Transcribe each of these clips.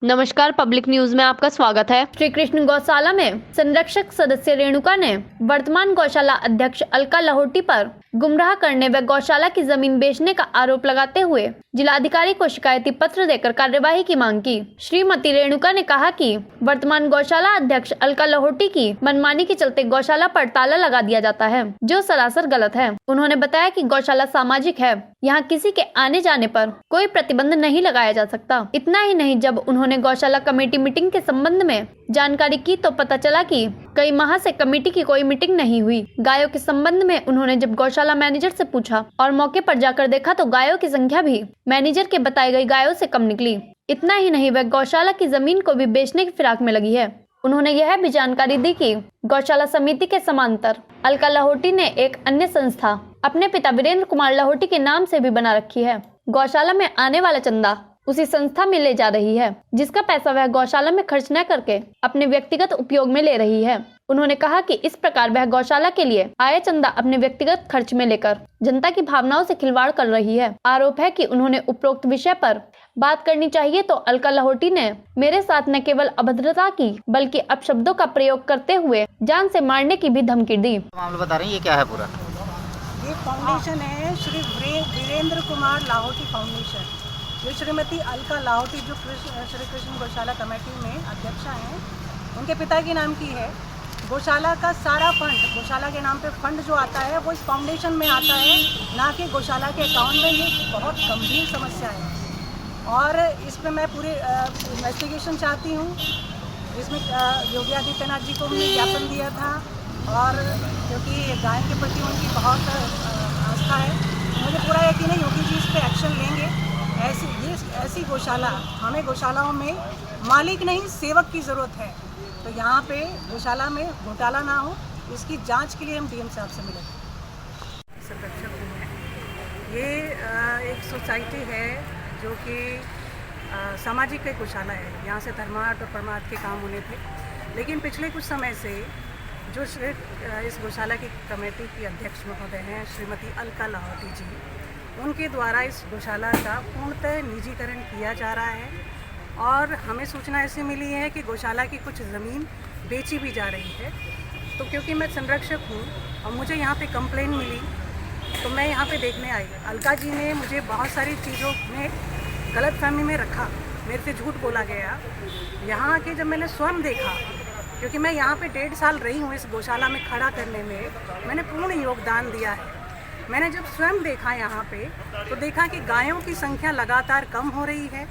नमस्कार, public news में आपका स्वागत है। श्री कृष्ण गौशाला में संरक्षक सदस्य रेणुका ने वर्तमान गौशाला अध्यक्ष अलका लाहोटी पर गुमराह करने व गौशाला की जमीन बेचने का आरोप लगाते हुए जिलाधिकारी को शिकायती पत्र देकर कार्यवाही की मांग की। श्रीमती रेणुका ने कहा कि वर्तमान गौशाला अध्यक्ष अलका लाहोटी की मनमानी के चलते गौशाला पर ताला लगा दिया जाता है, जो सरासर गलत है। उन्होंने बताया कि गौशाला सामाजिक है, यहाँ किसी के आने जाने पर कोई प्रतिबंध नहीं लगाया जा सकता। इतना ही नहीं, जब उन्होंने गौशाला कमेटी मीटिंग के संबंध में जानकारी की तो पता चला कि कई माह से कमेटी की कोई मीटिंग नहीं हुई। गायों के संबंध में उन्होंने जब गौशाला मैनेजर से पूछा और मौके पर जाकर देखा तो गायों की संख्या भी मैनेजर के बताई गई गायों से कम निकली। इतना ही नहीं, वह गौशाला की जमीन को भी बेचने की फिराक में लगी है। उन्होंने यह भी जानकारी दी कि गौशाला समिति के समांतर अलका लाहोटी ने एक अन्य संस्था अपने पिता वीरेंद्र कुमार लाहोटी के नाम से भी बना रखी है। गौशाला में आने वाला चंदा उसी संस्था में ले जा रही है, जिसका पैसा वह गौशाला में खर्च न करके अपने व्यक्तिगत उपयोग में ले रही है। उन्होंने कहा कि इस प्रकार वह गौशाला के लिए आय चंदा अपने व्यक्तिगत खर्च में लेकर जनता की भावनाओं से खिलवाड़ कर रही है। आरोप है कि उन्होंने उपरोक्त विषय पर बात करनी चाहिए तो अलका लाहोटी ने मेरे साथ न केवल अभद्रता की बल्कि अपशब्दों का प्रयोग करते हुए जान से मारने की भी धमकी दी। मामला बता रहे हैं, ये क्या है पूरा? ये फाउंडेशन है श्री वीरेंद्र कुमार लाहोटी फाउंडेशन। जो श्रीमती अलका लाहोटी जो श्री कृष्ण गौशाला कमेटी में अध्यक्षा हैं, उनके पिता के नाम की है। गौशाला का सारा फंड, गौशाला के नाम पे फंड जो आता है वो इस फाउंडेशन में आता है, ना कि गौशाला के अकाउंट में। ये बहुत गंभीर समस्या है और इस पर मैं पूरी इन्वेस्टिगेशन चाहती हूँ। इसमें योगी आदित्यनाथ जी को हमने ज्ञापन दिया था और क्योंकि गाय के प्रति उनकी बहुत आस्था है, मुझे पूरा यकीन है योगी जी इस पर एक्शन लेंगे। ऐसी गौशाला, हमें गौशालाओं में मालिक नहीं सेवक की ज़रूरत है, तो यहाँ पे गौशाला में घोटाला ना हो, इसकी जांच के लिए हम डीएम साहब से मिले। संरक्षक हूँ। ये एक सोसाइटी है जो कि सामाजिक एक गौशाला है। यहाँ से धर्मार्थ और परमार्थ के काम होने थे, लेकिन पिछले कुछ समय से जो इस गौशाला की कमेटी की अध्यक्ष महोदय हैं श्रीमती अलका लाहोटी जी, उनके द्वारा इस गौशाला का पूर्णतः निजीकरण किया जा रहा है और हमें सूचना ऐसी मिली है कि गौशाला की कुछ ज़मीन बेची भी जा रही है। तो क्योंकि मैं संरक्षक हूँ और मुझे यहाँ पे कंप्लेंट मिली तो मैं यहाँ पे देखने आई। अलका जी ने मुझे बहुत सारी चीज़ों में गलतफहमी में रखा, मेरे से झूठ बोला गया। यहाँ आके जब मैंने स्वयं देखा, क्योंकि मैं यहाँ पे 1.5 साल रही हूँ इस गौशाला में खड़ा करने में, मैंने पूर्ण योगदान दिया है। मैंने जब स्वयं देखा यहाँ पे तो देखा कि गायों की संख्या लगातार कम हो रही है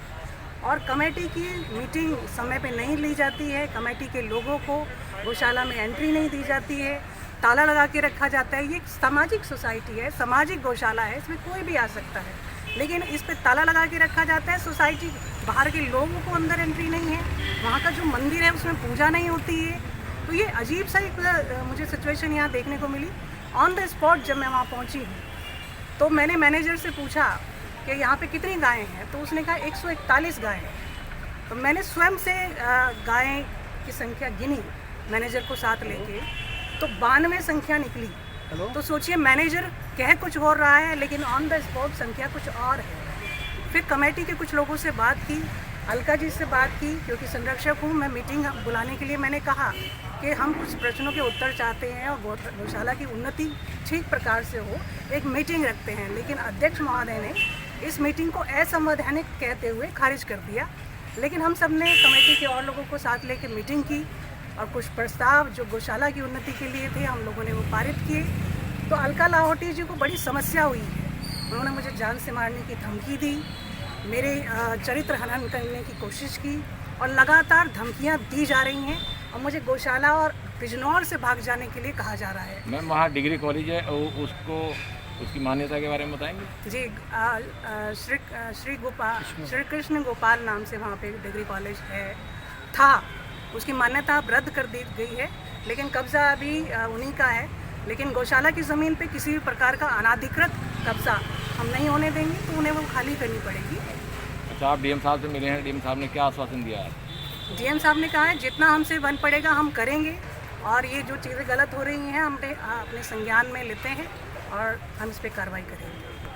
और कमेटी की मीटिंग समय पे नहीं ली जाती है, कमेटी के लोगों को गौशाला में एंट्री नहीं दी जाती है, ताला लगा के रखा जाता है। ये एक सामाजिक सोसाइटी है, सामाजिक गौशाला है, इसमें कोई भी आ सकता है, लेकिन इस पर ताला लगा के रखा जाता है। सोसाइटी बाहर के लोगों को अंदर एंट्री नहीं है, वहाँ का जो मंदिर है उसमें पूजा नहीं होती है। तो ये अजीब सा एक मुझे सिचुएशन यहाँ देखने को मिली। ऑन द स्पॉट जब मैं वहाँ पहुँची तो मैंने मैनेजर से पूछा कि यहाँ पे कितनी गायें हैं, तो उसने कहा 141 गायें हैं। तो मैंने स्वयं से गायें की संख्या गिनी मैनेजर को साथ लेके, तो 92 संख्या निकली। तो सोचिए, मैनेजर कह कुछ हो रहा है लेकिन ऑन द स्पॉट संख्या कुछ और है। फिर कमेटी के कुछ लोगों से बात की, अलका जी से बात की, क्योंकि संरक्षक हूँ मैं, मीटिंग बुलाने के लिए मैंने कहा कि हम कुछ प्रश्नों के उत्तर चाहते हैं और गौशाला की उन्नति ठीक प्रकार से हो, एक मीटिंग रखते हैं। लेकिन अध्यक्ष महोदय ने इस मीटिंग को असंवैधानिक कहते हुए खारिज कर दिया। लेकिन हम सब ने कमेटी के और लोगों को साथ लेकर मीटिंग की और कुछ प्रस्ताव जो गौशाला की उन्नति के लिए थे हम लोगों ने वो पारित किए। तो अलका लाहोटी जी को बड़ी समस्या हुई है, उन्होंने मुझे जान से मारने की धमकी दी, मेरे चरित्र हनन करने की कोशिश की और लगातार धमकियां दी जा रही हैं और मुझे गौशाला और बिजनौर से भाग जाने के लिए कहा जा रहा है। मैम, वहाँ डिग्री कॉलेज है, उसको उसकी मान्यता के बारे में बताएंगे? जी, श्री कृष्ण गोपाल नाम से वहाँ पे डिग्री कॉलेज था, उसकी मान्यता अब रद्द कर दी गई है, लेकिन कब्ज़ा अभी उन्हीं का है। लेकिन गौशाला की ज़मीन पे किसी भी प्रकार का अनाधिकृत कब्ज़ा हम नहीं होने देंगे, तो उन्हें वो खाली करनी पड़ेगी। अच्छा, आप डीएम साहब से मिले हैं, डीएम साहब ने क्या आश्वासन दिया है? डीएम साहब ने कहा है जितना हमसे बन पड़ेगा हम करेंगे और ये जो चीज़ें गलत हो रही हैं हमने अपने संज्ञान में लेते हैं और हम इस पर कार्रवाई करेंगे।